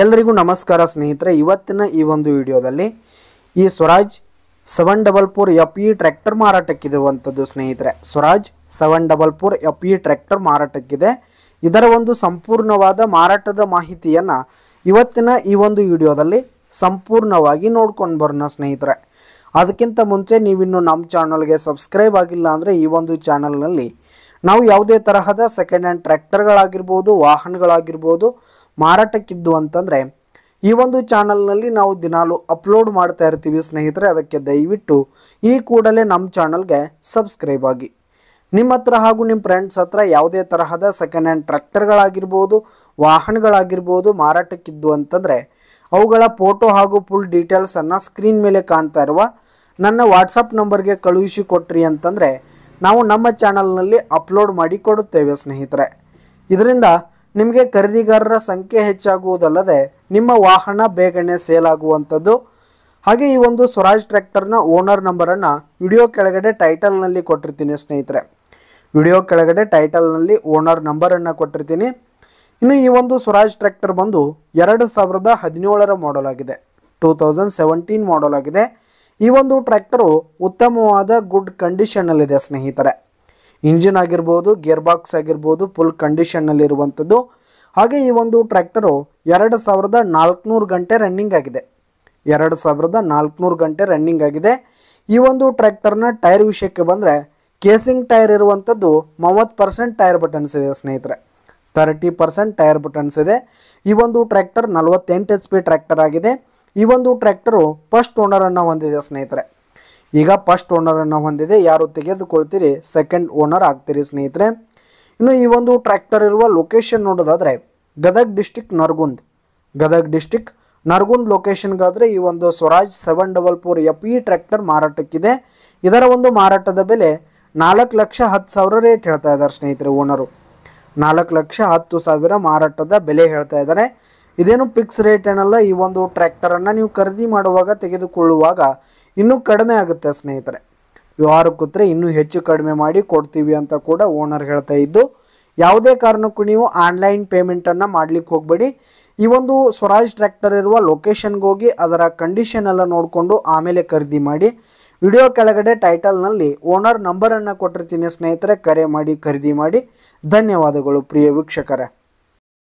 ಎಲ್ಲರಿಗೂ ನಮಸ್ಕಾರ ಸ್ನೇಹಿತರೆ. ಇವತ್ತಿನ ಈ ಒಂದು ವಿಡಿಯೋದಲ್ಲಿ ಈ ಸ್ವರಾಜ್ 744 FE ಟ್ರ್ಯಾಕ್ಟರ್ ಮಾರಾಟಕ್ಕಿರುವಂಥದ್ದು ಸ್ನೇಹಿತರೆ. ಸ್ವರಾಜ್ 744 FE ಟ್ರ್ಯಾಕ್ಟರ್ ಮಾರಾಟಕ್ಕಿದೆ. ಇದರ ಒಂದು ಸಂಪೂರ್ಣವಾದ ಮಾರಾಟದ ಮಾಹಿತಿಯನ್ನು ಇವತ್ತಿನ ಈ ಒಂದು ವಿಡಿಯೋದಲ್ಲಿ ಸಂಪೂರ್ಣವಾಗಿ ನೋಡ್ಕೊಂಡು ಬರೋಣ ಸ್ನೇಹಿತರೆ. ಅದಕ್ಕಿಂತ ಮುಂಚೆ ನೀವಿನ್ನು ನಮ್ಮ ಚಾನಲ್ಗೆ ಸಬ್ಸ್ಕ್ರೈಬ್ ಆಗಿಲ್ಲ ಅಂದರೆ ಈ ಒಂದು ಚಾನಲ್ನಲ್ಲಿ ನಾವು ಯಾವುದೇ ತರಹದ ಸೆಕೆಂಡ್ ಹ್ಯಾಂಡ್ ಟ್ರ್ಯಾಕ್ಟರ್ಗಳಾಗಿರ್ಬೋದು, ವಾಹನಗಳಾಗಿರ್ಬೋದು ಮಾರಾಟಕ್ಕಿದ್ದು ಅಂತಂದರೆ ಈ ಒಂದು ಚಾನಲ್ನಲ್ಲಿ ನಾವು ದಿನಾಲು ಅಪ್ಲೋಡ್ ಮಾಡ್ತಾ ಇರ್ತೀವಿ ಸ್ನೇಹಿತರೆ. ಅದಕ್ಕೆ ದಯವಿಟ್ಟು ಈ ಕೂಡಲೇ ನಮ್ಮ ಚಾನಲ್ಗೆ ಸಬ್ಸ್ಕ್ರೈಬ್ ಆಗಿ. ನಿಮ್ಮ ಹತ್ರ ಹಾಗೂ ನಿಮ್ಮ ಫ್ರೆಂಡ್ಸ್ ಹತ್ರ ಯಾವುದೇ ತರಹದ ಸೆಕೆಂಡ್ ಹ್ಯಾಂಡ್ ಟ್ರ್ಯಾಕ್ಟರ್ಗಳಾಗಿರ್ಬೋದು, ವಾಹನಗಳಾಗಿರ್ಬೋದು ಮಾರಾಟಕ್ಕಿದ್ದು ಅಂತಂದರೆ ಅವುಗಳ ಫೋಟೋ ಹಾಗೂ ಫುಲ್ ಡೀಟೇಲ್ಸನ್ನು ಸ್ಕ್ರೀನ್ ಮೇಲೆ ಕಾಣ್ತಾ ಇರುವ ನನ್ನ ವಾಟ್ಸಪ್ ನಂಬರ್ಗೆ ಕಳುಹಿಸಿ ಕೊಟ್ರಿ ಅಂತಂದರೆ ನಾವು ನಮ್ಮ ಚಾನಲ್ನಲ್ಲಿ ಅಪ್ಲೋಡ್ ಮಾಡಿ ಕೊಡುತ್ತೇವೆ ಸ್ನೇಹಿತರೆ. ಇದರಿಂದ ನಿಮಗೆ ಖರೀದಿಗಾರರ ಸಂಖ್ಯೆ ಹೆಚ್ಚಾಗುವುದಲ್ಲದೆ ನಿಮ್ಮ ವಾಹನ ಬೇಗನೆ ಸೇಲ್ ಆಗುವಂಥದ್ದು. ಹಾಗೆ ಈ ಒಂದು ಸ್ವರಾಜ್ ಟ್ರ್ಯಾಕ್ಟರ್ನ ಓನರ್ ನಂಬರನ್ನು ವಿಡಿಯೋ ಕೆಳಗಡೆ ಟೈಟಲ್ನಲ್ಲಿ ಕೊಟ್ಟಿರ್ತೀನಿ ಸ್ನೇಹಿತರೆ. ವಿಡಿಯೋ ಕೆಳಗಡೆ ಟೈಟಲ್ನಲ್ಲಿ ಓನರ್ ನಂಬರನ್ನು ಕೊಟ್ಟಿರ್ತೀನಿ. ಇನ್ನು ಈ ಒಂದು ಸ್ವರಾಜ್ ಟ್ರ್ಯಾಕ್ಟರ್ ಬಂದು 2017 ಮಾಡಲ್ ಆಗಿದೆ, 2017 ಮಾಡಲ್ ಆಗಿದೆ. ಈ ಒಂದು ಟ್ರ್ಯಾಕ್ಟರು ಉತ್ತಮವಾದ ಗುಡ್ ಕಂಡೀಷನ್ನಲ್ಲಿದೆ ಸ್ನೇಹಿತರೆ. ಇಂಜಿನ್ ಆಗಿರ್ಬೋದು, ಗೇರ್ ಬಾಕ್ಸ್ ಆಗಿರ್ಬೋದು ಫುಲ್ ಕಂಡೀಷನ್ನಲ್ಲಿರುವಂಥದ್ದು. ಹಾಗೆ ಈ ಒಂದು ಟ್ರ್ಯಾಕ್ಟರು 2400 ಗಂಟೆ ರನ್ನಿಂಗ್ ಆಗಿದೆ, 2400 ಗಂಟೆ ರನ್ನಿಂಗ್ ಆಗಿದೆ. ಈ ಒಂದು ಟ್ರ್ಯಾಕ್ಟರ್ನ ಟೈರ್ ವಿಷಯಕ್ಕೆ ಬಂದರೆ ಕೇಸಿಂಗ್ ಟೈರ್ ಇರುವಂಥದ್ದು 30% ಟೈರ್ ಬಟನ್ಸ್ ಇದೆ ಸ್ನೇಹಿತರೆ, 30% ಟೈರ್ ಬಟನ್ಸ್ ಇದೆ. ಈ ಒಂದು ಟ್ರ್ಯಾಕ್ಟರ್ 48 HP ಟ್ರ್ಯಾಕ್ಟರ್ ಆಗಿದೆ. ಈ ಒಂದು ಟ್ರ್ಯಾಕ್ಟರು ಫಸ್ಟ್ ಓನರನ್ನು ಹೊಂದಿದೆ ಸ್ನೇಹಿತರೆ. ಈಗ ಫಸ್ಟ್ ಓನರನ್ನು ಹೊಂದಿದೆ, ಯಾರು ತೆಗೆದುಕೊಳ್ತೀರಿ ಸೆಕೆಂಡ್ ಓನರ್ ಆಗ್ತೀರಿ ಸ್ನೇಹಿತರೆ. ಇನ್ನು ಈ ಒಂದು ಟ್ರ್ಯಾಕ್ಟರ್ ಇರುವ ಲೊಕೇಶನ್ ನೋಡೋದಾದರೆ ಗದಗ್ ಡಿಸ್ಟಿಕ್ ನರಗುಂದ್ ಲೊಕೇಶನ್ಗಾದರೆ ಈ ಒಂದು ಸ್ವರಾಜ್ 744 FE ಟ್ರ್ಯಾಕ್ಟರ್ ಮಾರಾಟಕ್ಕಿದೆ. ಇದರ ಒಂದು ಮಾರಾಟದ ಬೆಲೆ 4,10,000 ರೇಟ್ ಹೇಳ್ತಾ ಇದ್ದಾರೆ ಸ್ನೇಹಿತರೆ. ಓನರು 4,10,000 ಮಾರಾಟದ ಬೆಲೆ ಹೇಳ್ತಾ ಇದ್ದಾರೆ. ಇದೇನು ಫಿಕ್ಸ್ ರೇಟ್ ಏನಲ್ಲ. ಈ ಒಂದು ಟ್ರ್ಯಾಕ್ಟರನ್ನು ನೀವು ಖರೀದಿ ಮಾಡುವಾಗ ತೆಗೆದುಕೊಳ್ಳುವಾಗ ಇನ್ನೂ ಕಡಿಮೆ ಆಗುತ್ತೆ ಸ್ನೇಹಿತರೆ. ವ್ಯವಹಾರ ಕೂತ್ರೆ ಇನ್ನೂ ಹೆಚ್ಚು ಕಡಿಮೆ ಮಾಡಿ ಕೊಡ್ತೀವಿ ಅಂತ ಕೂಡ ಓನರ್ ಹೇಳ್ತಾ ಇದ್ದು, ಯಾವುದೇ ಕಾರಣಕ್ಕೂ ನೀವು ಆನ್ಲೈನ್ ಪೇಮೆಂಟನ್ನು ಮಾಡಲಿಕ್ಕೆ ಹೋಗಬೇಡಿ. ಈ ಒಂದು ಸ್ವರಾಜ್ ಟ್ರ್ಯಾಕ್ಟರ್ ಇರುವ ಲೊಕೇಶನ್ಗೆ ಹೋಗಿ ಅದರ ಕಂಡೀಷನ್ ಎಲ್ಲ ನೋಡಿಕೊಂಡು ಆಮೇಲೆ ಖರೀದಿ ಮಾಡಿ. ವಿಡಿಯೋ ಕೆಳಗಡೆ ಟೈಟಲ್ನಲ್ಲಿ ಓನರ್ ನಂಬರನ್ನು ಕೊಟ್ಟಿರ್ತೀನಿ ಸ್ನೇಹಿತರೆ, ಕರೆ ಮಾಡಿ ಖರೀದಿ ಮಾಡಿ. ಧನ್ಯವಾದಗಳು ಪ್ರಿಯ ವೀಕ್ಷಕರೇ.